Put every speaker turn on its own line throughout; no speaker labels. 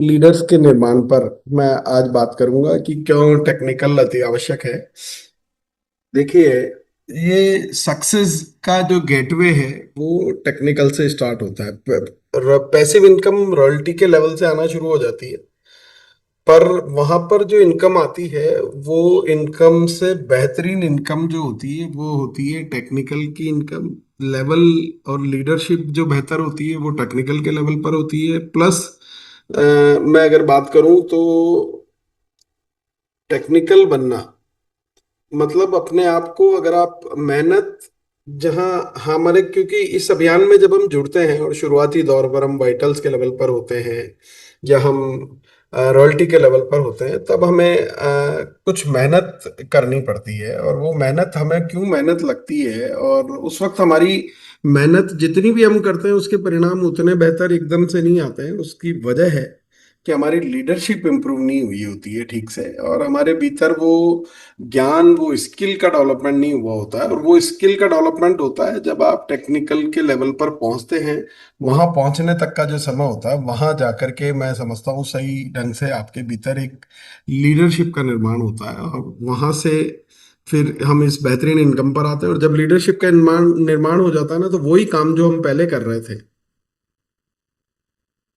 Leaders के निर्माण पर मैं आज बात करूंगा कि क्यों टेक्निकल अति आवश्यक है। देखिए, ये सक्सेस का जो गेटवे है वो टेक्निकल से स्टार्ट होता है। पैसिव इनकम रॉयल्टी के लेवल से आना शुरू हो जाती है, पर वहां पर जो इनकम आती है वो इनकम से बेहतरीन इनकम जो होती है वो होती है टेक्निकल की इनकम लेवल। और लीडरशिप जो बेहतर होती है वो टेक्निकल के लेवल पर होती है। प्लस मैं अगर बात करूं तो टेक्निकल बनना मतलब अपने आप को अगर आप मेहनत जहां हमारे, क्योंकि इस अभियान में जब हम जुड़ते हैं और शुरुआती दौर पर हम वाइटल्स के लेवल पर होते हैं या हम रॉयल्टी के लेवल पर होते हैं, तब हमें कुछ मेहनत करनी पड़ती है। और वो मेहनत हमें क्यों मेहनत लगती है, और उस वक्त हमारी मेहनत जितनी भी हम करते हैं उसके परिणाम उतने बेहतर एकदम से नहीं आते हैं। उसकी वजह है कि हमारी लीडरशिप इंप्रूव नहीं हुई होती है ठीक से, और हमारे भीतर वो ज्ञान, वो स्किल का डेवलपमेंट नहीं हुआ होता है। और वो स्किल का डेवलपमेंट होता है जब आप टेक्निकल के लेवल पर पहुंचते हैं। वहां पहुंचने तक का जो समय होता है, वहां जाकर के मैं समझता हूँ सही ढंग से आपके भीतर एक लीडरशिप का निर्माण होता है। और वहां से फिर हम इस बेहतरीन इनकम पर आते हैं। और जब लीडरशिप का निर्माण निर्माण हो जाता है ना, तो वही काम जो हम पहले कर रहे थे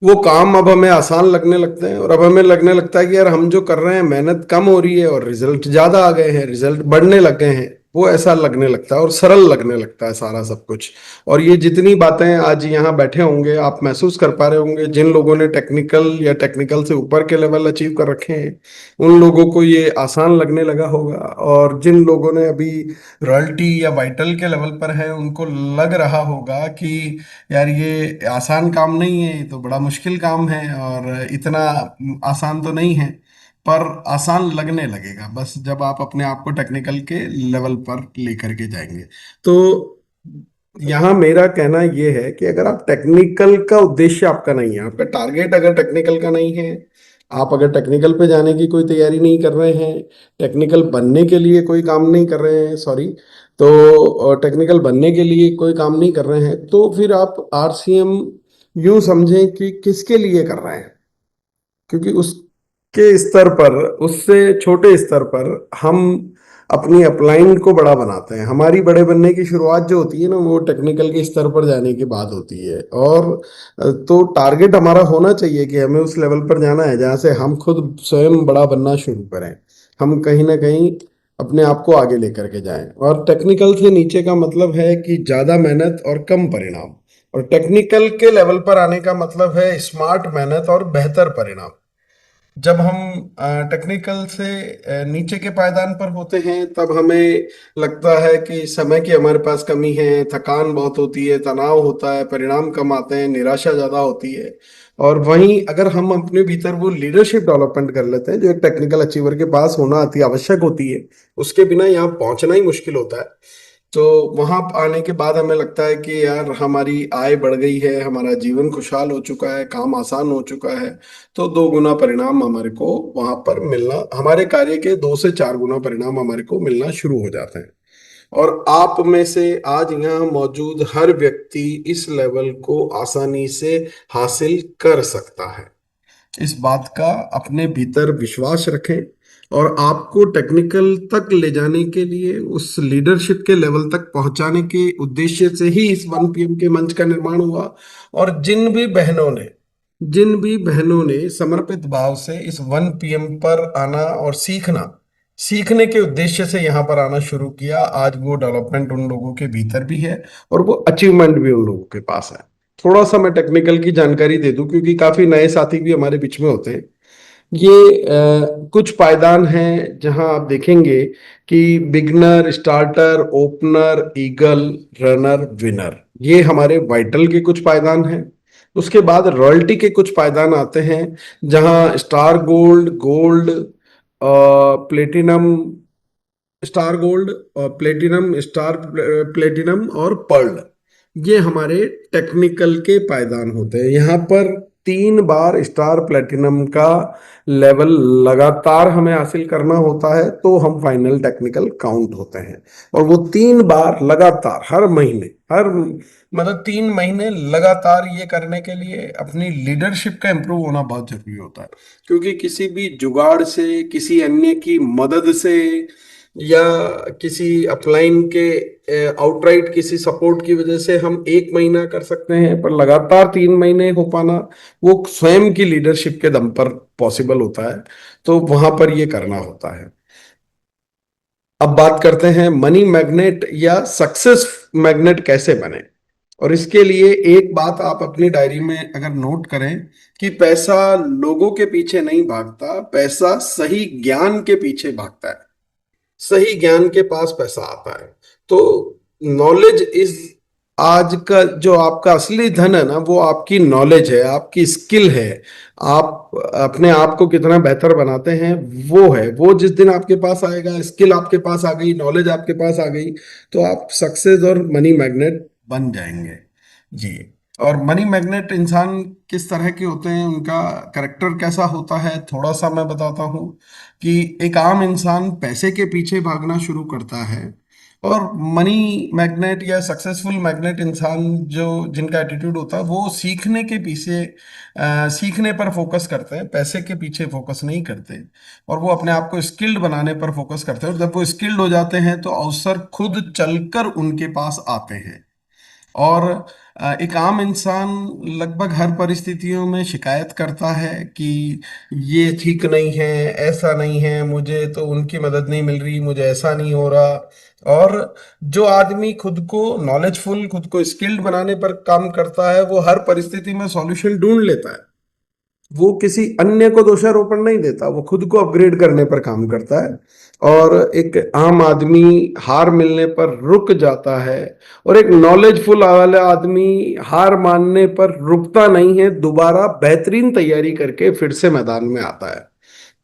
वो काम अब हमें आसान लगने लगते हैं। और अब हमें लगने लगता है कि यार हम जो कर रहे हैं मेहनत कम हो रही है और रिजल्ट ज्यादा आ गए हैं, रिजल्ट बढ़ने लग गए हैं। वो ऐसा लगने लगता है और सरल लगने लगता है सारा सब कुछ। और ये जितनी बातें आज यहाँ बैठे होंगे आप महसूस कर पा रहे होंगे, जिन लोगों ने टेक्निकल या टेक्निकल से ऊपर के लेवल अचीव कर रखे हैं उन लोगों को ये आसान लगने लगा होगा। और जिन लोगों ने अभी रॉयल्टी या वाइटल के लेवल पर है उनको लग रहा होगा कि यार ये आसान काम नहीं है, ये तो बड़ा मुश्किल काम है और इतना आसान तो नहीं है। पर आसान लगने लगेगा बस जब आप अपने आप को टेक्निकल के लेवल पर लेकर के जाएंगे। तो यहाँ मेरा कहना ये है कि अगर आप टेक्निकल का उद्देश्य आपका नहीं है, आपका टारगेट अगर टेक्निकल का नहीं है, आप अगर टेक्निकल पे जाने की कोई तैयारी नहीं कर रहे हैं, टेक्निकल बनने के लिए कोई काम नहीं कर रहे हैं, सॉरी, तो टेक्निकल बनने के लिए कोई काम नहीं कर रहे हैं, तो फिर आप आरसीएम यूं समझें कि किसके लिए कर रहे हैं। क्योंकि उसके स्तर पर, उससे छोटे स्तर पर हम अपनी अपलाइन को बड़ा बनाते हैं। हमारी बड़े बनने की शुरुआत जो होती है ना, वो टेक्निकल के स्तर पर जाने के बाद होती है। और तो टारगेट हमारा होना चाहिए कि हमें उस लेवल पर जाना है जहाँ से हम खुद स्वयं बड़ा बनना शुरू करें। हम कहीं ना कहीं अपने आप को आगे लेकर के जाएं। और टेक्निकल से नीचे का मतलब है कि ज्यादा मेहनत और कम परिणाम। और टेक्निकल के लेवल पर आने का मतलब है स्मार्ट मेहनत और बेहतर परिणाम। जब हम टेक्निकल से नीचे के पायदान पर होते हैं तब हमें लगता है कि समय की हमारे पास कमी है, थकान बहुत होती है, तनाव होता है, परिणाम कम आते हैं, निराशा ज्यादा होती है। और वहीं अगर हम अपने भीतर वो लीडरशिप डेवलपमेंट कर लेते हैं जो एक टेक्निकल अचीवर के पास होना अति आवश्यक होती है, उसके बिना यहाँ पहुंचना ही मुश्किल होता है। तो वहां आने के बाद हमें लगता है कि यार हमारी आय बढ़ गई है, हमारा जीवन खुशहाल हो चुका है, काम आसान हो चुका है। तो 2 गुना परिणाम हमारे को वहां पर मिलना, हमारे कार्य के 2 से 4 गुना परिणाम हमारे को मिलना शुरू हो जाते हैं। और आप में से आज यहाँ मौजूद हर व्यक्ति इस लेवल को आसानी से हासिल कर सकता है। इस बात का अपने भीतर विश्वास रखें। और आपको टेक्निकल तक ले जाने के लिए, उस लीडरशिप के लेवल तक पहुंचाने के उद्देश्य से ही इस 1 PM के मंच का निर्माण हुआ। और जिन भी बहनों ने समर्पित भाव से इस 1 PM पर आना और सीखना, सीखने के उद्देश्य से यहाँ पर आना शुरू किया, आज वो डेवलपमेंट उन लोगों के भीतर भी है और वो अचीवमेंट भी उन लोगों के पास है। थोड़ा सा मैं टेक्निकल की जानकारी दे दूं क्योंकि काफी नए साथी भी हमारे बीच में होते हैं। ये कुछ पायदान हैं जहां आप देखेंगे कि beginner, starter, opener, eagle, runner, winner, ये हमारे वाइटल के कुछ पायदान हैं। उसके बाद रॉयल्टी के कुछ पायदान आते हैं जहां star gold, gold, platinum, star gold और प्लेटिनम, स्टार प्लेटिनम और पर्ल, ये हमारे टेक्निकल के पायदान होते हैं। यहाँ पर 3 बार स्टार प्लेटिनम का लेवल लगातार हमें हासिल करना होता है, तो हम फाइनल टेक्निकल काउंट होते हैं। और वो 3 बार लगातार हर महीने, हर मतलब 3 महीने लगातार ये करने के लिए अपनी लीडरशिप का इम्प्रूव होना बहुत जरूरी होता है। क्योंकि किसी भी जुगाड़ से, किसी अन्य की मदद से, या किसी अपलाइन के आउटराइट किसी सपोर्ट की वजह से हम 1 महीना कर सकते हैं, पर लगातार 3 महीने हो पाना वो स्वयं की लीडरशिप के दम पर पॉसिबल होता है। तो वहां पर ये करना होता है। अब बात करते हैं मनी मैग्नेट या सक्सेस मैग्नेट कैसे बने। और इसके लिए एक बात आप अपनी डायरी में अगर नोट करें कि पैसा लोगों के पीछे नहीं भागता, पैसा सही ज्ञान के पीछे भागता है। सही ज्ञान के पास पैसा आता है। तो नॉलेज इज, आज का जो आपका असली धन है ना, वो आपकी नॉलेज है, आपकी स्किल है। आप अपने आप को कितना बेहतर बनाते हैं, वो है। वो जिस दिन आपके पास आएगा, स्किल आपके पास आ गई, नॉलेज आपके पास आ गई, तो आप सक्सेस और मनी मैग्नेट बन जाएंगे। जी। और मनी मैग्नेट इंसान किस तरह के होते हैं, उनका करेक्टर कैसा होता है, थोड़ा सा मैं बताता हूँ। कि एक आम इंसान पैसे के पीछे भागना शुरू करता है, और मनी मैग्नेट या सक्सेसफुल मैग्नेट इंसान जो जिनका एटीट्यूड होता है, वो सीखने के पीछे सीखने पर फोकस करते हैं, पैसे के पीछे फोकस नहीं करते। और वो अपने आप को स्किल्ड बनाने पर फोकस करते हैं, और जब वो स्किल्ड हो जाते हैं तो अवसर खुद चलकर उनके पास आते हैं। और एक आम इंसान लगभग हर परिस्थितियों में शिकायत करता है कि ये ठीक नहीं है, ऐसा नहीं है, मुझे तो उनकी मदद नहीं मिल रही, मुझे ऐसा नहीं हो रहा। और जो आदमी खुद को नॉलेजफुल, खुद को स्किल्ड बनाने पर काम करता है, वो हर परिस्थिति में सॉल्यूशन ढूंढ लेता है। वो किसी अन्य को दोषारोपण नहीं देता, वो खुद को अपग्रेड करने पर काम करता है। और एक आम आदमी हार मिलने पर रुक जाता है, और एक नॉलेजफुल वाला आदमी हार मानने पर रुकता नहीं है, दोबारा बेहतरीन तैयारी करके फिर से मैदान में आता है।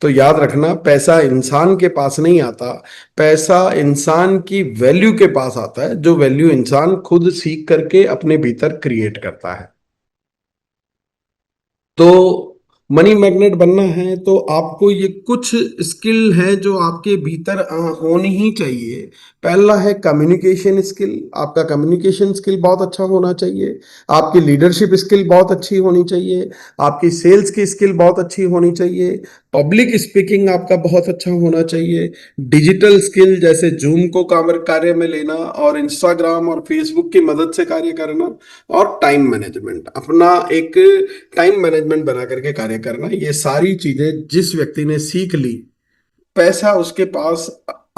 तो याद रखना, पैसा इंसान के पास नहीं आता, पैसा इंसान की वैल्यू के पास आता है, जो वैल्यू इंसान खुद सीख करके अपने भीतर क्रिएट करता है। तो मनी मैग्नेट बनना है तो आपको ये कुछ स्किल है जो आपके भीतर होनी ही चाहिए। पहला है कम्युनिकेशन स्किल। आपका कम्युनिकेशन स्किल बहुत अच्छा होना चाहिए। आपकी लीडरशिप स्किल बहुत अच्छी होनी चाहिए। आपकी सेल्स की स्किल बहुत अच्छी होनी चाहिए। पब्लिक स्पीकिंग आपका बहुत अच्छा होना चाहिए। डिजिटल स्किल जैसे जूम को कार्य में लेना, और इंस्टाग्राम और फेसबुक की मदद से कार्य करना, और टाइम मैनेजमेंट, अपना एक टाइम मैनेजमेंट बना करके कार्य करना। ये सारी चीजें जिस व्यक्ति ने सीख ली, पैसा उसके पास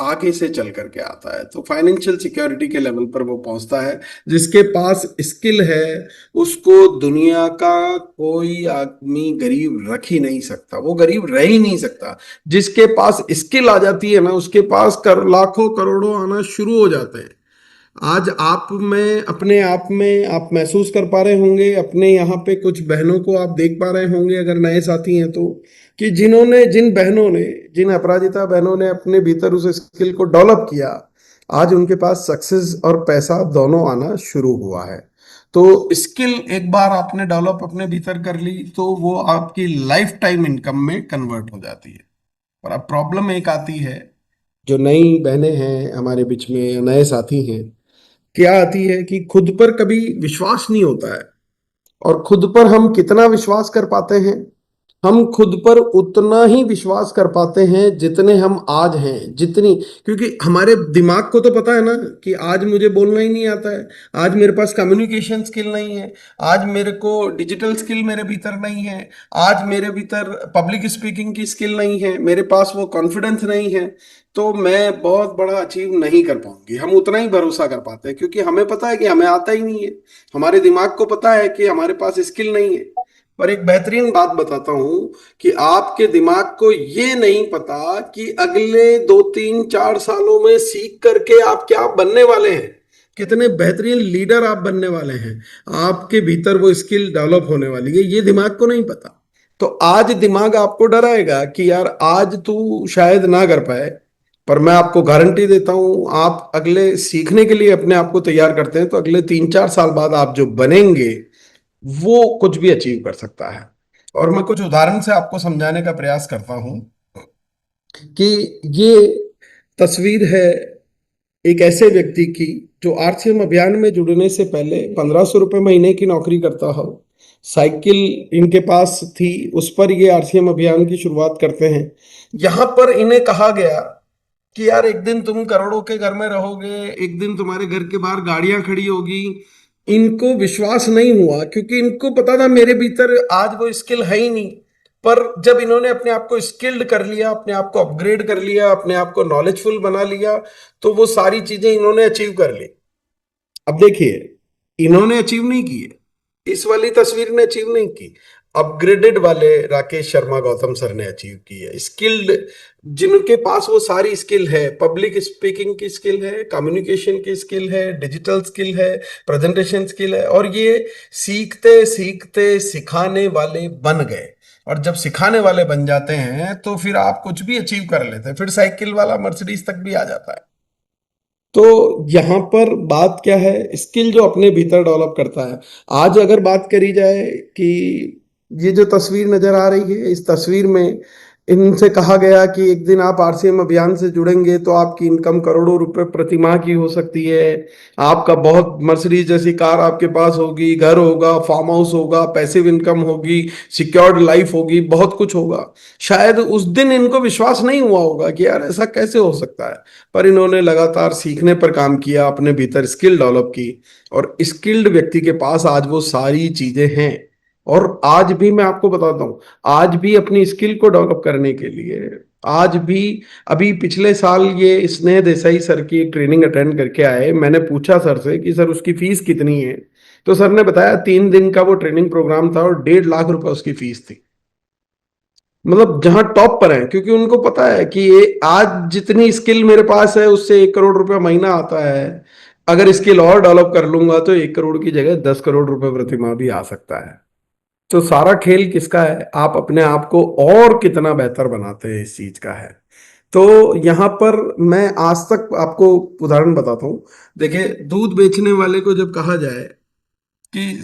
आगे से चल करके आता है। तो फाइनेंशियल सिक्योरिटी के लेवल पर वो पहुंचता है। जिसके पास स्किल है, उसको दुनिया का कोई आदमी गरीब रख ही नहीं सकता, वो गरीब रह ही नहीं सकता। जिसके पास स्किल आ जाती है ना, उसके पास लाखों करोड़ों आना शुरू हो जाते हैं। आज आप में अपने आप में आप महसूस कर पा रहे होंगे, अपने यहाँ पे कुछ बहनों को आप देख पा रहे होंगे अगर नए साथी हैं तो, कि जिन बहनों ने, जिन अपराजिता बहनों ने अपने भीतर उस स्किल को डेवलप किया, आज उनके पास सक्सेस और पैसा दोनों आना शुरू हुआ है। तो स्किल एक बार आपने डेवलप अपने भीतर कर ली, तो वो आपकी लाइफ टाइम इनकम में कन्वर्ट हो जाती है। और अब प्रॉब्लम एक आती है, जो नई बहनें हैं हमारे बीच में, नए साथी हैं, क्या आती है कि खुद पर कभी विश्वास नहीं होता है। और खुद पर हम कितना विश्वास कर पाते हैं, हम खुद पर उतना ही विश्वास कर पाते हैं जितने हम आज हैं, जितनी, क्योंकि हमारे दिमाग को तो पता है ना कि आज मुझे बोलना ही नहीं आता है, आज मेरे पास कम्युनिकेशन स्किल नहीं है, आज मेरे को डिजिटल स्किल मेरे भीतर नहीं है, आज मेरे भीतर पब्लिक स्पीकिंग की स्किल नहीं है, मेरे पास वो कॉन्फिडेंस नहीं है, तो मैं बहुत बड़ा अचीव नहीं कर पाऊंगी। हम उतना ही भरोसा कर पाते हैं क्योंकि हमें पता है कि हमें आता ही नहीं है। हमारे दिमाग को पता है कि हमारे पास स्किल नहीं है। पर एक बेहतरीन बात बताता हूं कि आपके दिमाग को ये नहीं पता कि अगले 2 3 4 सालों में सीख करके आप क्या बनने वाले हैं, कितने बेहतरीन लीडर आप बनने वाले हैं, आपके भीतर वो स्किल डेवलप होने वाली है, ये दिमाग को नहीं पता। तो आज दिमाग आपको डराएगा कि यार आज तू शायद ना कर पाए, पर मैं आपको गारंटी देता हूं, आप अगले सीखने के लिए अपने आप को तैयार करते हैं तो अगले 3 4 साल बाद आप जो बनेंगे, वो कुछ भी अचीव कर सकता है। और मैं कुछ उदाहरण से आपको समझाने का प्रयास करता हूं कि ये तस्वीर है एक ऐसे व्यक्ति की जो आरसीएम अभियान में जुड़ने से पहले 1500 रुपये महीने की नौकरी करता हो। साइकिल इनके पास थी, उस पर ये आरसीएम अभियान की शुरुआत करते हैं। यहां पर इन्हें कहा गया कि यार एक दिन तुम करोड़ों के घर में रहोगे, एक दिन तुम्हारे घर के बाहर गाड़ियां खड़ी होगी। इनको विश्वास नहीं हुआ क्योंकि इनको पता था मेरे भीतर आज वो स्किल है ही नहीं। पर जब इन्होंने अपने आप को स्किल्ड कर लिया, अपने आप को अपग्रेड कर लिया, अपने आप को नॉलेजफुल बना लिया, तो वो सारी चीजें इन्होंने अचीव कर ली। अब देखिए, इन्होंने अचीव नहीं की है, इस वाली तस्वीर ने अचीव नहीं की, अपग्रेडेड वाले राकेश शर्मा गौतम सर ने अचीव की है। स्किल्ड, जिनके पास वो सारी स्किल है, पब्लिक स्पीकिंग की स्किल है, कम्युनिकेशन की स्किल है, डिजिटल स्किल है, प्रेजेंटेशन स्किल है, और ये सीखते सीखते सिखाने वाले बन गए। और जब सिखाने वाले बन जाते हैं तो फिर आप कुछ भी अचीव कर लेते हैं, फिर साइकिल वाला मर्सिडीज तक भी आ जाता है। तो यहाँ पर बात क्या है, स्किल जो अपने भीतर डेवलप करता है। आज अगर बात करी जाए कि ये जो तस्वीर नजर आ रही है, इस तस्वीर में इनसे कहा गया कि एक दिन आप आरसीएम अभियान से जुड़ेंगे तो आपकी इनकम करोड़ों रुपए प्रति माह की हो सकती है। आपका बहुत मर्सिडीज जैसी कार आपके पास होगी, घर होगा, फार्म हाउस होगा, पैसिव इनकम होगी, सिक्योर्ड लाइफ होगी, बहुत कुछ होगा। शायद उस दिन इनको विश्वास नहीं हुआ होगा कि यार ऐसा कैसे हो सकता है। पर इन्होंने लगातार सीखने पर काम किया, अपने भीतर स्किल डेवलप की, और स्किल्ड व्यक्ति के पास आज वो सारी चीजें हैं। और आज भी मैं आपको बताता हूँ, आज भी अपनी स्किल को डेवलप करने के लिए, आज भी, अभी पिछले साल ये स्नेह देसाई सर की एक ट्रेनिंग अटेंड करके आए। मैंने पूछा सर से कि सर उसकी फीस कितनी है, तो सर ने बताया 3 दिन का वो ट्रेनिंग प्रोग्राम था और 1.5 लाख रुपए उसकी फीस थी। मतलब जहां टॉप पर है, क्योंकि उनको पता है कि ये आज जितनी स्किल मेरे पास है उससे 1 करोड़ रुपया महीना आता है। अगर स्किल और डेवलप कर लूंगा तो 1 करोड़ की जगह 10 करोड़ रुपए प्रति माह भी आ सकता है। तो सारा खेल किसका है, आप अपने आप को और कितना बेहतर बनाते हैं, इस चीज का है। तो यहाँ पर मैं आज तक आपको उदाहरण बताता हूँ। देखिए, दूध बेचने वाले को जब कहा जाए कि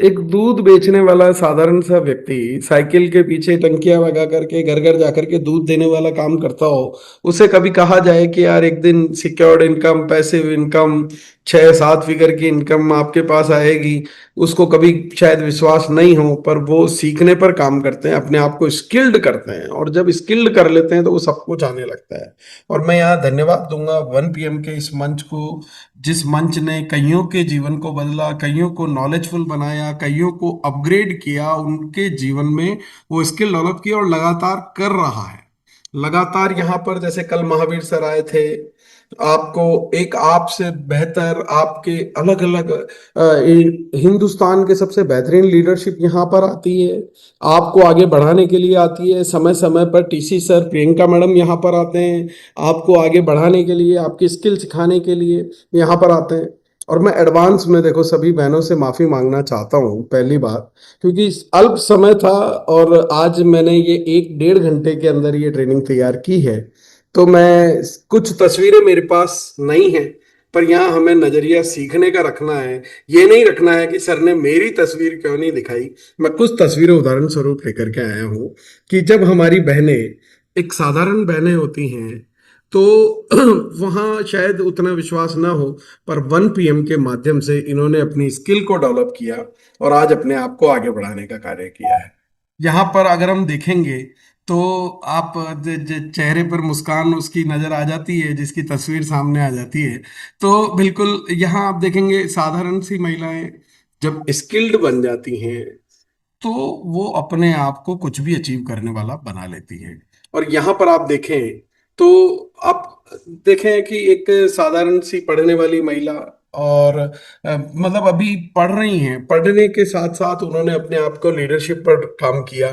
एक दूध बेचने वाला साधारण सा व्यक्ति साइकिल के पीछे टंकियां लगा करके घर घर जाकर के दूध देने वाला काम करता हो, उसे कभी कहा जाए कि यार एक दिन secured income, passive income, 6-7 figure की इनकम आपके पास आएगी, उसको कभी शायद विश्वास नहीं हो। पर वो सीखने पर काम करते हैं, अपने आप को स्किल्ड करते हैं, और जब स्किल्ड कर लेते हैं तो वो सब कुछ आने लगता है। और मैं यहाँ धन्यवाद दूंगा 1PM के इस मंच को, जिस मंच ने कईयों के जीवन को बदला, कईयों को नॉलेजफुल बनाया, कईयों को अपग्रेड किया, उनके जीवन में वो स्किल डेवलप किया और लगातार कर रहा है। लगातार यहाँ पर जैसे कल महावीर सर आए थे, आपको एक आप से बेहतर, आपके अलग अलग हिंदुस्तान के सबसे बेहतरीन लीडरशिप यहाँ पर आती है, आपको आगे बढ़ाने के लिए आती है। समय समय पर टीसी सर, प्रियंका मैडम यहाँ पर आते हैं, आपको आगे बढ़ाने के लिए, आपकी स्किल सिखाने के लिए यहाँ पर आते हैं। और मैं एडवांस में देखो सभी बहनों से माफी मांगना चाहता हूँ, पहली बात, क्योंकि अल्प समय था और आज मैंने ये 1-1.5 घंटे के अंदर ये ट्रेनिंग तैयार की है। तो मैं, कुछ तस्वीरें मेरे पास नहीं है, पर यहाँ हमें नजरिया सीखने का रखना है। ये नहीं रखना है कि सर ने मेरी तस्वीर क्यों नहीं दिखाई। मैं कुछ तस्वीरें उदाहरण स्वरूप लेकर के आया हूँ कि जब हमारी बहनें एक साधारण बहनें होती हैं तो वहाँ शायद उतना विश्वास ना हो, पर 1PM के माध्यम से इन्होंने अपनी स्किल को डेवलप किया और आज अपने आप को आगे बढ़ाने का कार्य किया है। यहाँ पर अगर हम देखेंगे तो आप चेहरे पर मुस्कान उसकी नजर आ जाती है जिसकी तस्वीर सामने आ जाती है। तो बिल्कुल यहाँ आप देखेंगे साधारण सी महिलाएं जब स्किल्ड बन जाती हैं तो वो अपने आप को कुछ भी अचीव करने वाला बना लेती हैं। और यहाँ पर आप देखें तो आप देखें कि एक साधारण सी पढ़ने वाली महिला, और मतलब अभी पढ़ रही हैं, पढ़ने के साथ साथ उन्होंने अपने आप को लीडरशिप पर काम किया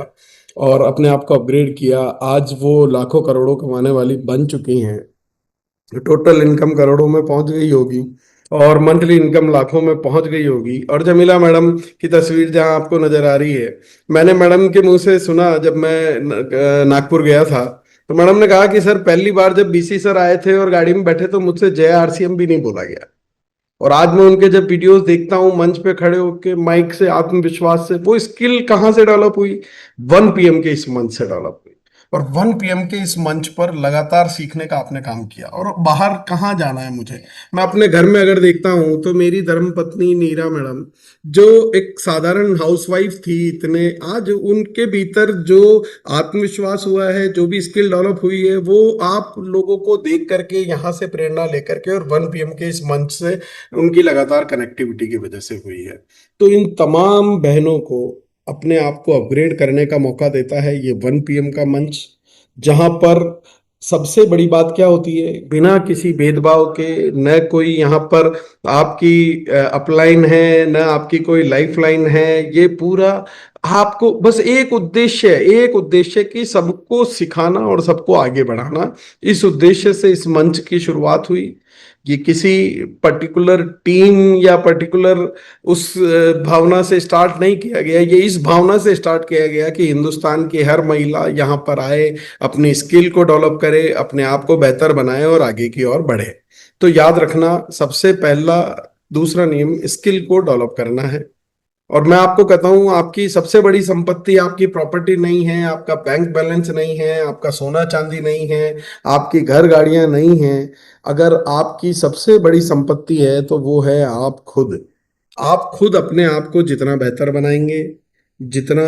और अपने आप को अपग्रेड किया। आज वो लाखों करोड़ों कमाने वाली बन चुकी हैं, टोटल इनकम करोड़ों में पहुंच गई होगी और मंथली इनकम लाखों में पहुंच गई होगी। और जमीला मैडम की तस्वीर जहां आपको नजर आ रही है, मैंने मैडम के मुंह से सुना जब मैं नागपुर गया था, तो मैडम ने कहा कि सर पहली बार जब बीसी सर आए थे और गाड़ी में बैठे तो मुझसे जय आरसीएम भी नहीं बोला गया। और आज मैं उनके जब वीडियोस देखता हूँ मंच पे खड़े होके माइक से आत्मविश्वास से, वो स्किल कहाँ से डेवलप हुई? 1 PM के इस मंच से डेवलप हुई। और 1 PM के इस मंच पर लगातार सीखने का आपने काम किया। और बाहर कहाँ जाना है मुझे, मैं अपने घर में अगर देखता हूँ तो मेरी धर्मपत्नी नीरा मैडम, जो एक साधारण हाउसवाइफ थी, इतने आज उनके भीतर जो आत्मविश्वास हुआ है, जो भी स्किल डेवलप हुई है, वो आप लोगों को देख करके, यहाँ से प्रेरणा लेकर के, और 1 PM के इस मंच से उनकी लगातार कनेक्टिविटी की वजह से हुई है। तो इन तमाम बहनों को अपने आप को अपग्रेड करने का मौका देता है ये 1 PM का मंच, जहां पर सबसे बड़ी बात क्या होती है, बिना किसी भेदभाव के, न कोई यहाँ पर आपकी अपलाइन है, न आपकी कोई लाइफ लाइन है, ये पूरा आपको बस एक उद्देश्य है, एक उद्देश्य कि सबको सिखाना और सबको आगे बढ़ाना। इस उद्देश्य से इस मंच की शुरुआत हुई। ये किसी पर्टिकुलर टीम या पर्टिकुलर उस भावना से स्टार्ट नहीं किया गया, ये इस भावना से स्टार्ट किया गया कि हिंदुस्तान की हर महिला यहाँ पर आए, अपनी स्किल को डेवलप करे, अपने आप को बेहतर बनाए और आगे की ओर बढ़े। तो याद रखना, सबसे पहला दूसरा नियम स्किल को डेवलप करना है। और मैं आपको कहता हूं, आपकी सबसे बड़ी संपत्ति आपकी प्रॉपर्टी नहीं है, आपका बैंक बैलेंस नहीं है, आपका सोना चांदी नहीं है, आपकी घर गाड़ियां नहीं हैं। अगर आपकी सबसे बड़ी संपत्ति है तो वो है आप खुद। आप खुद अपने आप को जितना बेहतर बनाएंगे, जितना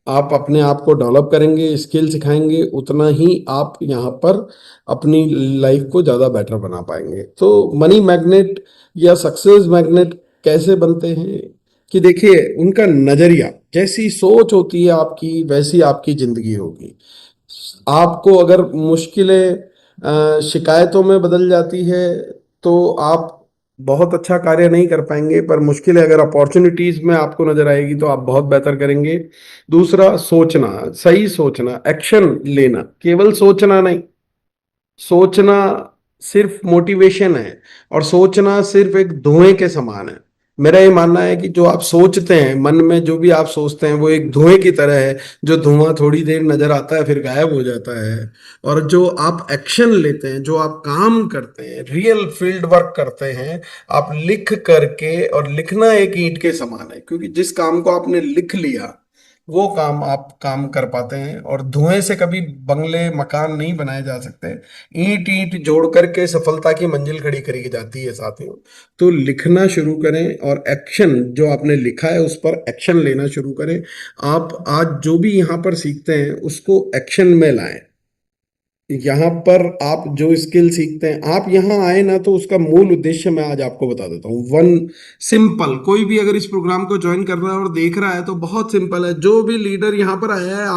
आप अपने आप को डेवलप करेंगे, स्किल सिखाएंगे, उतना ही आप यहाँ पर अपनी लाइफ को ज़्यादा बेटर बना पाएंगे। तो मनी मैग्नेट या सक्सेस मैग्नेट कैसे बनते हैं? कि देखिए, उनका नजरिया, जैसी सोच होती है आपकी, वैसी आपकी जिंदगी होगी। आपको अगर मुश्किलें शिकायतों में बदल जाती है तो आप बहुत अच्छा कार्य नहीं कर पाएंगे, पर मुश्किलें अगर अपॉर्चुनिटीज में आपको नजर आएगी तो आप बहुत बेहतर करेंगे। दूसरा, सोचना, सही सोचना, एक्शन लेना, केवल सोचना नहीं। सोचना सिर्फ मोटिवेशन है, और सोचना सिर्फ एक धुएं के समान है। मेरा ये मानना है कि जो आप सोचते हैं, मन में जो भी आप सोचते हैं, वो एक धुएं की तरह है, जो धुआं थोड़ी देर नजर आता है फिर गायब हो जाता है। और जो आप एक्शन लेते हैं, जो आप काम करते हैं, रियल फील्ड वर्क करते हैं, आप लिख करके, और लिखना एक ईंट के समान है, क्योंकि जिस काम को आपने लिख लिया वो काम आप काम कर पाते हैं। और धुएं से कभी बंगले मकान नहीं बनाए जा सकते। ईंट ईंट जोड़ करके सफलता की मंजिल खड़ी करी जाती है साथियों। तो लिखना शुरू करें, और एक्शन, जो आपने लिखा है उस पर एक्शन लेना शुरू करें। आप आज जो भी यहाँ पर सीखते हैं उसको एक्शन में लाएं। यहाँ पर आप जो स्किल सीखते हैं, आप यहाँ आए ना, तो उसका मूल उद्देश्य मैं आज आपको बता देता हूँ। वन सिंपल, कोई भी अगर इस प्रोग्राम को ज्वाइन कर रहा है और देख रहा है तो बहुत सिंपल है। जो भी लीडर यहाँ पर आया है,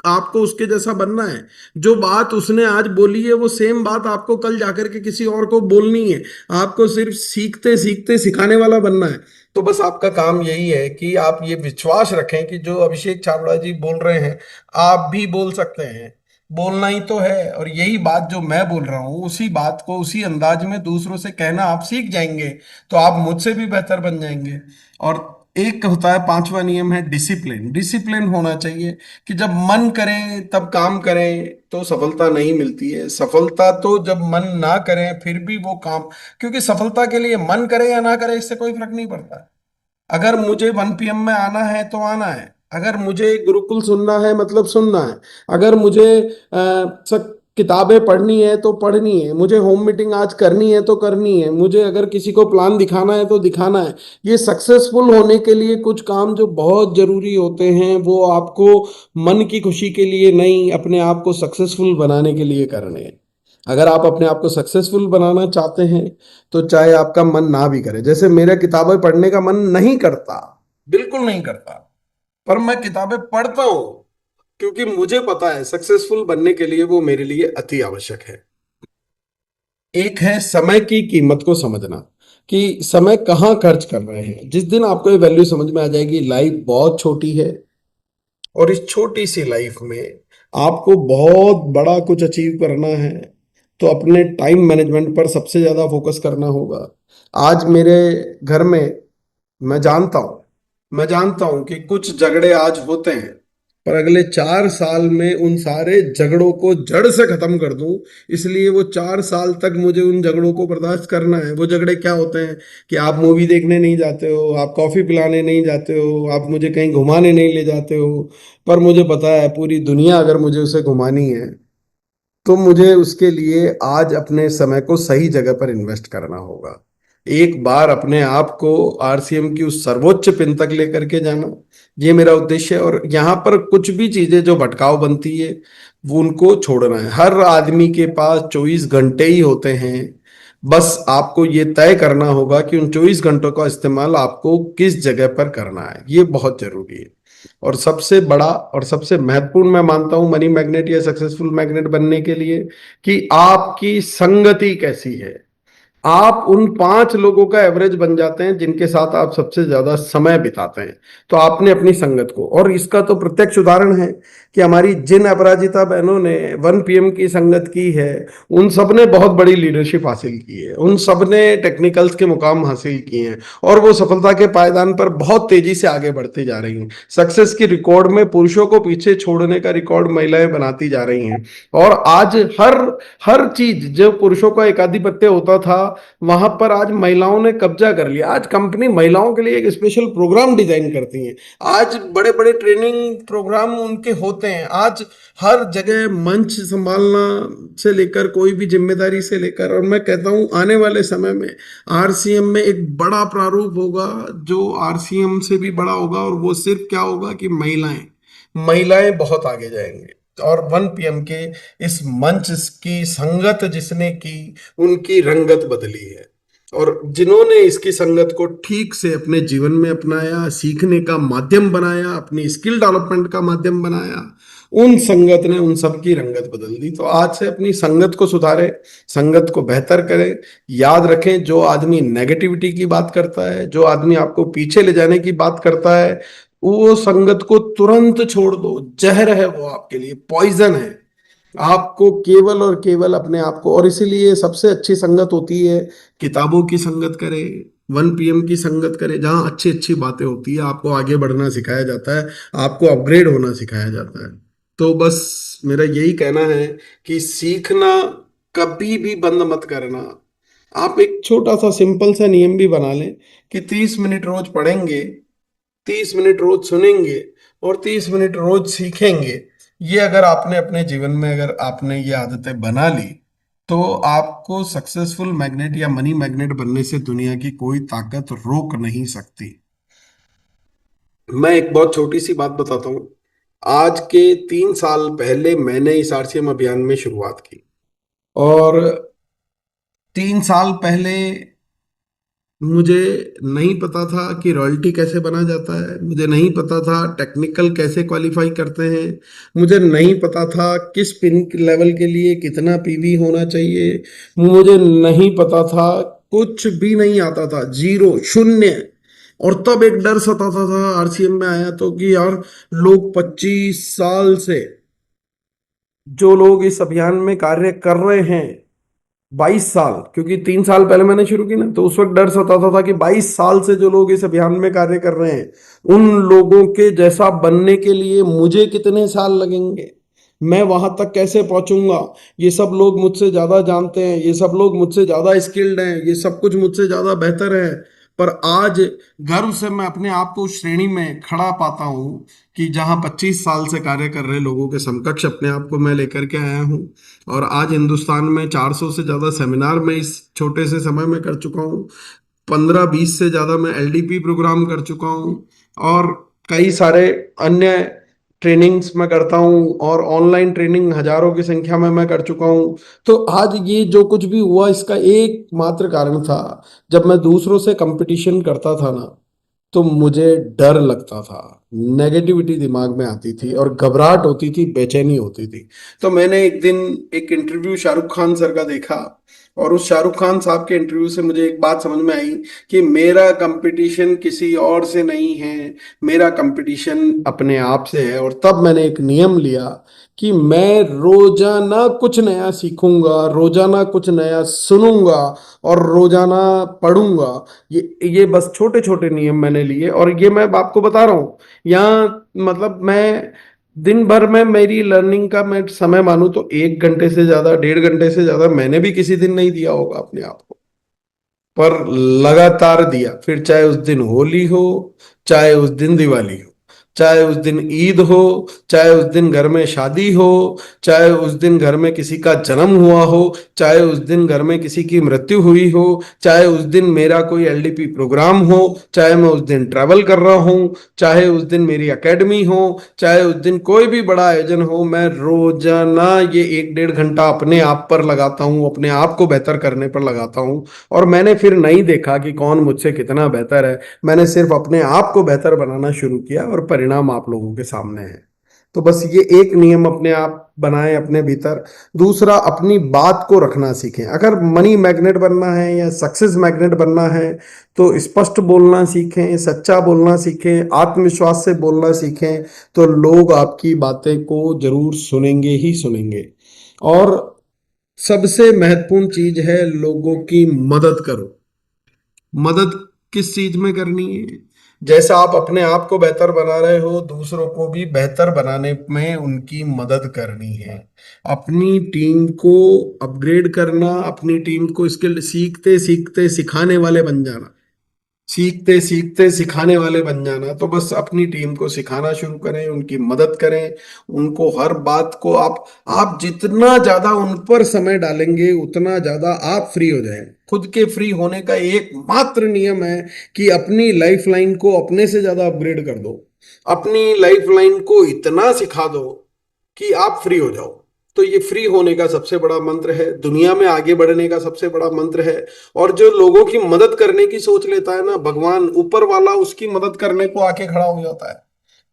आपको उसके जैसा बनना है। जो बात उसने आज बोली है वो सेम बात आपको कल जाकर के किसी और को बोलनी है। आपको सिर्फ सीखते सीखते सिखाने वाला बनना है। तो बस आपका काम यही है कि आप ये विश्वास रखें कि जो अभिषेक छाबड़ा जी बोल रहे हैं, आप भी बोल सकते हैं। बोलना ही तो है, और यही बात जो मैं बोल रहा हूँ, उसी बात को उसी अंदाज में दूसरों से कहना आप सीख जाएंगे, तो आप मुझसे भी बेहतर बन जाएंगे। और एक होता है, पांचवा नियम है डिसिप्लिन। डिसिप्लिन होना चाहिए कि जब मन करें तब काम करें, तो सफलता नहीं मिलती है। सफलता तो जब मन ना करें फिर भी वो काम, क्योंकि सफलता के लिए मन करे या ना करे इससे कोई फर्क नहीं पड़ता। अगर मुझे 1 PM में आना है तो आना है, अगर मुझे गुरुकुल सुनना है मतलब सुनना है, अगर मुझे सब किताबें पढ़नी है तो पढ़नी है, मुझे होम मीटिंग आज करनी है तो करनी है, मुझे अगर किसी को प्लान दिखाना है तो दिखाना है। ये सक्सेसफुल होने के लिए कुछ काम जो बहुत जरूरी होते हैं, वो आपको मन की खुशी के लिए नहीं, अपने आप को सक्सेसफुल बनाने के लिए करने हैं। अगर आप अपने आप को सक्सेसफुल बनाना चाहते हैं तो चाहे आपका मन ना भी करे, जैसे मेरा किताबें पढ़ने का मन नहीं करता, बिल्कुल नहीं करता, पर मैं किताबें पढ़ता हूं, क्योंकि मुझे पता है सक्सेसफुल बनने के लिए वो मेरे लिए अति आवश्यक है। एक है समय की कीमत को समझना, कि समय कहाँ खर्च कर रहे हैं। जिस दिन आपको ये वैल्यू समझ में आ जाएगी, लाइफ बहुत छोटी है, और इस छोटी सी लाइफ में आपको बहुत बड़ा कुछ अचीव करना है, तो अपने टाइम मैनेजमेंट पर सबसे ज्यादा फोकस करना होगा। आज मेरे घर में, मैं जानता हूं मैं जानता हूं कि कुछ झगड़े आज होते हैं, पर अगले 4 साल में उन सारे झगड़ों को जड़ से खत्म कर दूं, इसलिए वो 4 साल तक मुझे उन झगड़ों को बर्दाश्त करना है। वो झगड़े क्या होते हैं कि आप मूवी देखने नहीं जाते हो, आप कॉफी पिलाने नहीं जाते हो, आप मुझे कहीं घुमाने नहीं ले जाते हो, पर मुझे पता है पूरी दुनिया अगर मुझे उसे घुमानी है तो मुझे उसके लिए आज अपने समय को सही जगह पर इन्वेस्ट करना होगा। एक बार अपने आप को आरसीएम की उस सर्वोच्च पिन तक लेकर के जाना, ये मेरा उद्देश्य है। और यहाँ पर कुछ भी चीजें जो भटकाव बनती है वो उनको छोड़ना है। हर आदमी के पास 24 घंटे ही होते हैं, बस आपको ये तय करना होगा कि उन 24 घंटों का इस्तेमाल आपको किस जगह पर करना है, ये बहुत जरूरी है। और सबसे बड़ा और सबसे महत्वपूर्ण मैं मानता हूं मनी मैग्नेट या सक्सेसफुल मैग्नेट बनने के लिए कि आपकी संगति कैसी है। आप उन 5 लोगों का एवरेज बन जाते हैं जिनके साथ आप सबसे ज्यादा समय बिताते हैं। तो आपने अपनी संगत को, और इसका तो प्रत्यक्ष उदाहरण है कि हमारी जिन अपराजिता बहनों ने 1 PM की संगत की है, उन सब ने बहुत बड़ी लीडरशिप हासिल की है, उन सब ने टेक्निकल्स के मुकाम हासिल किए हैं, और वो सफलता के पायदान पर बहुत तेजी से आगे बढ़ती जा रही हैं। सक्सेस की रिकॉर्ड में पुरुषों को पीछे छोड़ने का रिकॉर्ड महिलाएं बनाती जा रही हैं। और आज हर हर चीज जो पुरुषों का एकाधिपत्य होता था, वहां पर आज महिलाओं ने कब्जा कर लिया। आज कंपनी महिलाओं के लिए एक स्पेशल प्रोग्राम डिजाइन करती है, आज बड़े बड़े ट्रेनिंग प्रोग्राम उनके होते हैं। आज हर जगह मंच संभालना से लेकर कोई भी जिम्मेदारी से लेकर, और मैं कहता हूं आने वाले समय में आरसीएम में एक बड़ा प्रारूप होगा जो आरसीएम से भी बड़ा होगा, और वो सिर्फ क्या होगा कि महिलाएं महिलाएं बहुत आगे जाएंगे। और 1 PM के इस मंच की संगत जिसने की, उनकी रंगत बदली है। और जिन्होंने इसकी संगत को ठीक से अपने जीवन में अपनाया, सीखने का माध्यम बनाया, अपनी स्किल डेवलपमेंट का माध्यम बनाया, उन संगत ने उन सबकी रंगत बदल दी। तो आज से अपनी संगत को सुधारें, संगत को बेहतर करें। याद रखें, जो आदमी नेगेटिविटी की बात करता है, जो आदमी आपको पीछे ले जाने की बात करता है, वो संगत को तुरंत छोड़ दो। जहर है वो, आपके लिए पॉइजन है। आपको केवल और केवल अपने आप को, और इसीलिए सबसे अच्छी संगत होती है किताबों की संगत करें, 1 PM की संगत करें, जहां अच्छी अच्छी बातें होती है, आपको आगे बढ़ना सिखाया जाता है, आपको अपग्रेड होना सिखाया जाता है। तो बस मेरा यही कहना है कि सीखना कभी भी बंद मत करना। आप एक छोटा सा सिंपल सा नियम भी बना लें कि 30 मिनट रोज पढ़ेंगे, 30 मिनट रोज सुनेंगे, और 30 मिनट रोज सीखेंगे। ये अगर आपने अपने जीवन में, अगर आपने ये आदतें बना ली, तो आपको सक्सेसफुल मैग्नेट या मनी मैग्नेट बनने से दुनिया की कोई ताकत रोक नहीं सकती। मैं एक बहुत छोटी सी बात बताता हूँ। आज के 3 साल पहले मैंने इस आरसीएम अभियान में शुरुआत की, और 3 साल पहले मुझे नहीं पता था कि रॉयल्टी कैसे बना जाता है, मुझे नहीं पता था टेक्निकल कैसे क्वालिफाई करते हैं, मुझे नहीं पता था किस पिन लेवल के लिए कितना पीवी होना चाहिए, मुझे नहीं पता था, कुछ भी नहीं आता था, जीरो, शून्य। और तब एक डर सताता था आरसीएम में आया तो कि यार, लोग 25 साल से, जो लोग इस अभियान में कार्य कर रहे हैं, 22 साल, क्योंकि 3 साल पहले मैंने शुरू की ना, तो उस वक्त डर सताता था कि 22 साल से जो लोग इस अभियान में कार्य कर रहे हैं, उन लोगों के जैसा बनने के लिए मुझे कितने साल लगेंगे, मैं वहां तक कैसे पहुंचूंगा। ये सब लोग मुझसे ज्यादा जानते हैं, ये सब लोग मुझसे ज्यादा स्किल्ड हैं, ये सब कुछ मुझसे ज्यादा बेहतर है। पर आज गर्व से मैं अपने आप को उस श्रेणी में खड़ा पाता हूं कि जहां 25 साल से कार्य कर रहे लोगों के समकक्ष अपने आप को मैं लेकर के आया हूं। और आज हिंदुस्तान में 400 से ज्यादा सेमिनार मैं इस छोटे से समय में कर चुका हूँ। 15-20 से ज्यादा मैं एलडीपी प्रोग्राम कर चुका हूँ, और कई सारे अन्य ट्रेनिंग्स मैं करता हूँ, और ऑनलाइन ट्रेनिंग हजारों की संख्या में मैं कर चुका हूँ। तो आज ये जो कुछ भी हुआ, इसका एकमात्र कारण था, जब मैं दूसरों से कंपटीशन करता था ना, तो मुझे डर लगता था, नेगेटिविटी दिमाग में आती थी, और घबराहट होती थी, बेचैनी होती थी। तो मैंने एक दिन एक इंटरव्यू शाहरुख खान सर का देखा, और उस शाहरुख खान साहब के इंटरव्यू से मुझे एक बात समझ में आई कि मेरा कंपटीशन किसी और से नहीं है, मेरा कंपटीशन अपने आप से है। और तब मैंने एक नियम लिया कि मैं रोजाना कुछ नया सीखूंगा, रोजाना कुछ नया सुनूंगा, और रोजाना पढ़ूंगा। ये बस छोटे छोटे नियम मैंने लिए, और ये मैं आपको बता रहा हूँ। यहाँ मतलब मैं दिन भर में मेरी लर्निंग का मैं समय मानूं तो 1 घंटे से ज्यादा, 1.5 घंटे से ज्यादा मैंने भी किसी दिन नहीं दिया होगा अपने आप को, पर लगातार दिया। फिर चाहे उस दिन होली हो, चाहे उस दिन दिवाली हो, चाहे उस दिन ईद हो, चाहे उस दिन घर में शादी हो, चाहे उस दिन घर में किसी का जन्म हुआ हो, चाहे उस दिन घर में किसी की मृत्यु हुई हो, चाहे उस दिन मेरा कोई एलडीपी प्रोग्राम हो, चाहे मैं उस दिन ट्रैवल कर रहा हूं, चाहे उस दिन मेरी एकेडमी हो, चाहे उस दिन कोई भी बड़ा आयोजन हो, मैं रोजाना ये 1-1.5 घंटा अपने आप पर लगाता हूँ, अपने आप को बेहतर करने पर लगाता हूँ। और मैंने फिर नहीं देखा कि कौन मुझसे कितना बेहतर है, मैंने सिर्फ अपने आप को बेहतर बनाना शुरू किया और परिणाम आप लोगों के सामने है। तो बस ये एक नियम अपने आप बनाएं अपने भीतर। दूसरा, अपनी बात को रखना सीखें। अगर मनी मैग्नेट बनना है या सक्सेस मैग्नेट बनना है तो स्पष्ट बोलना सीखें, सच्चा बोलना सीखें, आत्मविश्वास से बोलना सीखें, तो लोग आपकी बातें को जरूर सुनेंगे ही सुनेंगे। और सबसे महत्वपूर्ण चीज है, लोगों की मदद करो। मदद किस चीज में करनी है? जैसा आप अपने आप को बेहतर बना रहे हो, दूसरों को भी बेहतर बनाने में उनकी मदद करनी है। अपनी टीम को अपग्रेड करना, अपनी टीम को स्किल सीखते सीखते सिखाने वाले बन जाना, सीखते सीखते सिखाने वाले बन जाना। तो बस अपनी टीम को सिखाना शुरू करें, उनकी मदद करें, उनको हर बात को आप जितना ज्यादा उन पर समय डालेंगे उतना ज्यादा आप फ्री हो जाएं। खुद के फ्री होने का एकमात्र नियम है कि अपनी लाइफ लाइन को अपने से ज्यादा अपग्रेड कर दो, अपनी लाइफ लाइन को इतना सिखा दो कि आप फ्री हो जाओ। तो ये फ्री होने का सबसे बड़ा मंत्र है, दुनिया में आगे बढ़ने का सबसे बड़ा मंत्र है। और जो लोगों की मदद करने की सोच लेता है ना, भगवान ऊपर वाला उसकी मदद करने को आके खड़ा हो जाता है।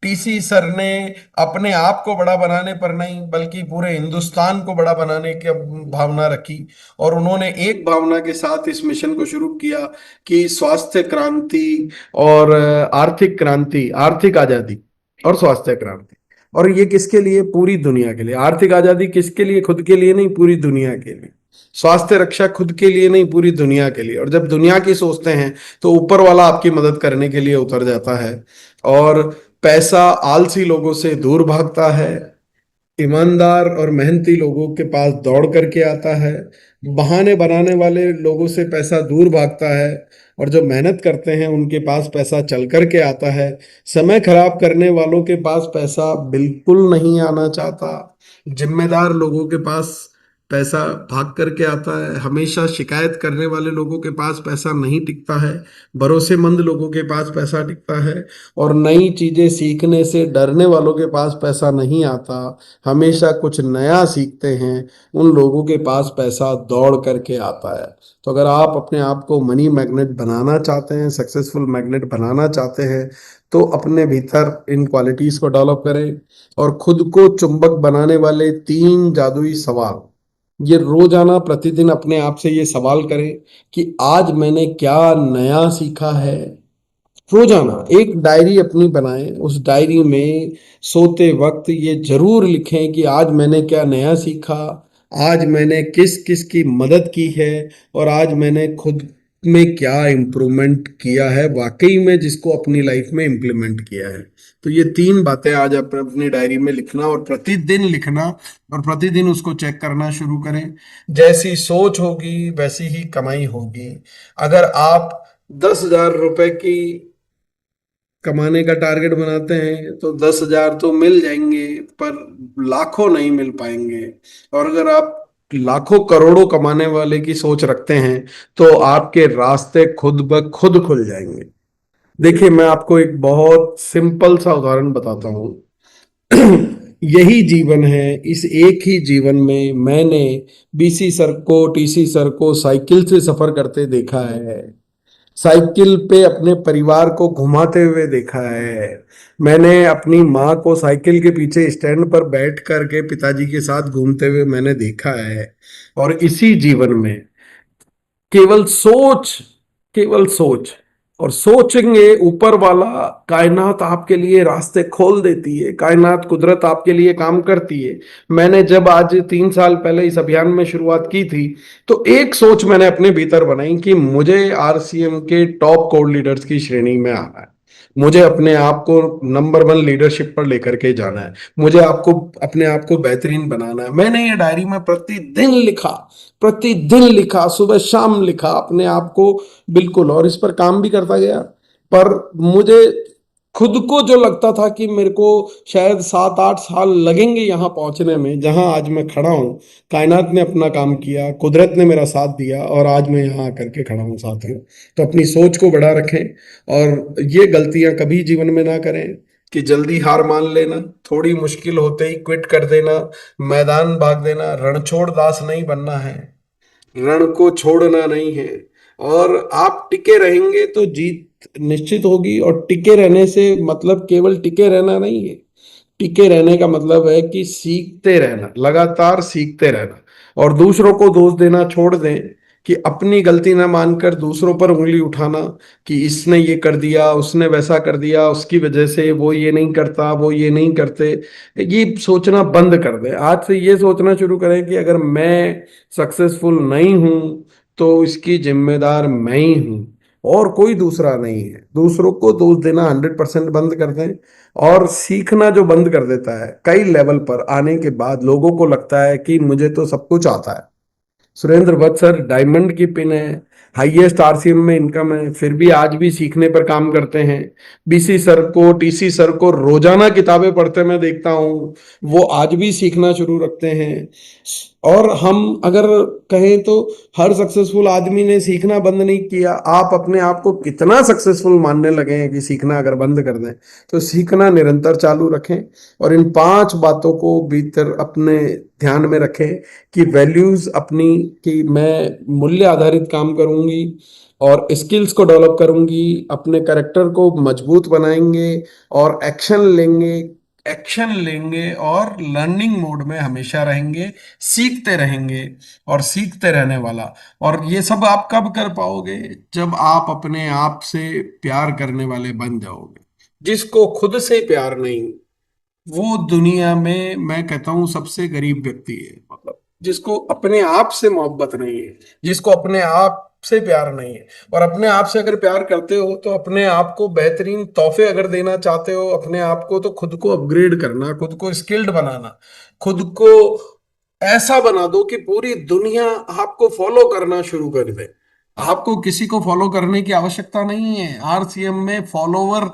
टीसी सर ने अपने आप को बड़ा बनाने पर नहीं बल्कि पूरे हिंदुस्तान को बड़ा बनाने की भावना रखी, और उन्होंने एक भावना के साथ इस मिशन को शुरू किया कि स्वास्थ्य क्रांति और आर्थिक क्रांति, आर्थिक आजादी और स्वास्थ्य क्रांति। और ये किसके लिए? पूरी दुनिया के लिए। आर्थिक आजादी किसके लिए? खुद के लिए नहीं, पूरी दुनिया के लिए। स्वास्थ्य रक्षा खुद के लिए नहीं, पूरी दुनिया के लिए। और जब दुनिया की सोचते हैं तो ऊपर वाला आपकी मदद करने के लिए उतर जाता है। और पैसा आलसी लोगों से दूर भागता है, ईमानदार और मेहनती लोगों के पास दौड़ करके आता है, बहाने बनाने वाले लोगों से पैसा दूर भागता है, और जो मेहनत करते हैं उनके पास पैसा चल करके आता है। समय खराब करने वालों के पास पैसा बिल्कुल नहीं आना चाहता, जिम्मेदार लोगों के पास पैसा भाग करके आता है, हमेशा शिकायत करने वाले लोगों के पास पैसा नहीं टिकता है, भरोसेमंद लोगों के पास पैसा टिकता है, और नई चीजें सीखने से डरने वालों के पास पैसा नहीं आता, हमेशा कुछ नया सीखते हैं उन लोगों के पास पैसा दौड़ करके आता है। तो अगर आप अपने आप को मनी मैग्नेट बनाना चाहते हैं, सक्सेसफुल मैग्नेट बनाना चाहते हैं, तो अपने भीतर इन क्वालिटीज को डेवलप करें। और खुद को चुंबक बनाने वाले 3 जादुई सवाल, ये रोजाना प्रतिदिन अपने आप से ये सवाल करें कि आज मैंने क्या नया सीखा है। रोजाना एक डायरी अपनी बनाएं, उस डायरी में सोते वक्त ये जरूर लिखें कि आज मैंने क्या नया सीखा, आज मैंने किस किस की मदद की है, और आज मैंने खुद में क्या इम्प्रूवमेंट किया है वाकई में, जिसको अपनी लाइफ में इम्प्लीमेंट किया है। तो ये 3 बातें आज आप अपनी डायरी में लिखना, और प्रतिदिन लिखना, और प्रतिदिन उसको चेक करना शुरू करें। जैसी सोच होगी वैसी ही कमाई होगी। अगर आप 10,000 रुपए की कमाने का टारगेट बनाते हैं तो 10,000 तो मिल जाएंगे, पर लाखों नहीं मिल पाएंगे। और अगर आप लाखों करोड़ों कमाने वाले की सोच रखते हैं तो आपके रास्ते खुद ब खुद खुल जाएंगे। देखिए, मैं आपको एक बहुत सिंपल सा उदाहरण बताता हूँ। यही जीवन है, इस एक ही जीवन में मैंने बीसी सर को, टीसी सर को साइकिल से सफर करते देखा है, साइकिल पे अपने परिवार को घुमाते हुए देखा है, मैंने अपनी माँ को साइकिल के पीछे स्टैंड पर बैठ करके पिताजी के साथ घूमते हुए मैंने देखा है। और इसी जीवन में केवल सोच, केवल सोच, और सोचेंगे ऊपर वाला, कायनात आपके लिए रास्ते खोल देती है, कायनात कुदरत आपके लिए काम करती है। मैंने जब आज 3 साल पहले इस अभियान में शुरुआत की थी तो एक सोच मैंने अपने भीतर बनाई कि मुझे आरसीएम के टॉप कोर लीडर्स की श्रेणी में आना है। मुझे अपने आप को नंबर वन लीडरशिप पर लेकर के जाना है, मुझे आपको अपने आप को बेहतरीन बनाना है। मैंने ये डायरी में प्रतिदिन लिखा, सुबह शाम लिखा अपने आप को, बिल्कुल, और इस पर काम भी करता गया। पर मुझे खुद को जो लगता था कि मेरे को शायद 7-8 साल लगेंगे यहाँ पहुंचने में, जहां आज मैं खड़ा हूँ, कायनात ने अपना काम किया, कुदरत ने मेरा साथ दिया, और आज मैं यहाँ आकर के खड़ा हूँ साथ में। तो अपनी सोच को बड़ा रखें, और ये गलतियां कभी जीवन में ना करें कि जल्दी हार मान लेना, थोड़ी मुश्किल होते ही क्विट कर देना, मैदान भाग देना। रणछोड़ दास नहीं बनना है, रण को छोड़ना नहीं है। और आप टिके रहेंगे तो जीत निश्चित होगी। और टिके रहने से मतलब केवल टिके रहना नहीं है, टिके रहने का मतलब है कि सीखते रहना, लगातार सीखते रहना। और दूसरों को दोष देना छोड़ दें, कि अपनी गलती ना मानकर दूसरों पर उंगली उठाना कि इसने ये कर दिया, उसने वैसा कर दिया, उसकी वजह से वो ये नहीं करता, वो ये नहीं करते, ये सोचना बंद कर दें। आज से ये सोचना शुरू करें कि अगर मैं सक्सेसफुल नहीं हूं तो इसकी जिम्मेदार मैं ही हूं, और कोई दूसरा नहीं है। दूसरों को दोष देना 100% बंद कर दें। और सीखना जो बंद कर देता है, कई लेवल पर आने के बाद लोगों को लगता है कि मुझे तो सब कुछ आता है। सुरेंद्र भट्ट सर डायमंड की पिन है, हाईएस्ट आरसीएम में इनकम है, फिर भी आज भी सीखने पर काम करते हैं। बीसी सर को, टीसी सर को रोजाना किताबें पढ़ते मैं देखता हूँ, वो आज भी सीखना शुरू रखते हैं। और हम अगर कहें तो हर सक्सेसफुल आदमी ने सीखना बंद नहीं किया। आप अपने आप को कितना सक्सेसफुल मानने लगे हैं कि सीखना अगर बंद कर दें, तो सीखना निरंतर चालू रखें। और इन 5 बातों को भीतर अपने ध्यान में रखें कि वैल्यूज अपनी, कि मैं मूल्य आधारित काम करूंगी और स्किल्स को डेवलप करूंगी, अपने कैरेक्टर को मजबूत बनाएंगे और एक्शन लेंगे और लर्निंग मोड में हमेशा रहेंगे, सीखते रहेंगे और सीखते रहने वाला। और ये सब आप कब कर पाओगे? जब आप अपने आप से प्यार करने वाले बन जाओगे। जिसको खुद से प्यार नहीं, वो दुनिया में मैं कहता हूं सबसे गरीब व्यक्ति है। मतलब जिसको अपने आप से मोहब्बत नहीं है, जिसको अपने आप से प्यार नहीं है। और अपने आप से अगर प्यार करते हो तो अपने आप को बेहतरीन तोहफे अगर देना चाहते हो अपने आप को, तो खुद को अपग्रेड करना, खुद को स्किल्ड बनाना, खुद को ऐसा बना दो कि पूरी दुनिया आपको फॉलो करना शुरू कर दे। आपको किसी को फॉलो करने की आवश्यकता नहीं है। आरसीएम में फॉलोवर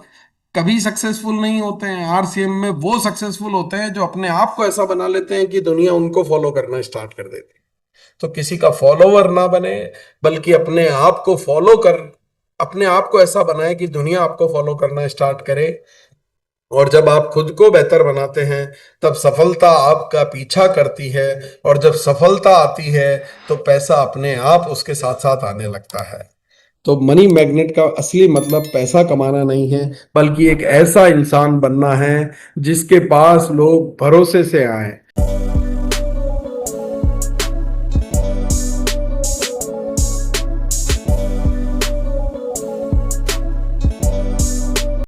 कभी सक्सेसफुल नहीं होते हैं। आरसीएम में वो सक्सेसफुल होते हैं जो अपने आप को ऐसा बना लेते हैं कि दुनिया उनको फॉलो करना स्टार्ट कर देती है। तो किसी का फॉलोवर ना बने, बल्कि अपने आप को ऐसा बनाए कि दुनिया आपको फॉलो करना स्टार्ट करे। और जब आप खुद को बेहतर बनाते हैं, तब सफलता आपका पीछा करती है। और जब सफलता आती है तो पैसा अपने आप उसके साथ साथ आने लगता है। तो मनी मैग्नेट का असली मतलब पैसा कमाना नहीं है, बल्कि एक ऐसा इंसान बनना है जिसके पास लोग भरोसे से आए,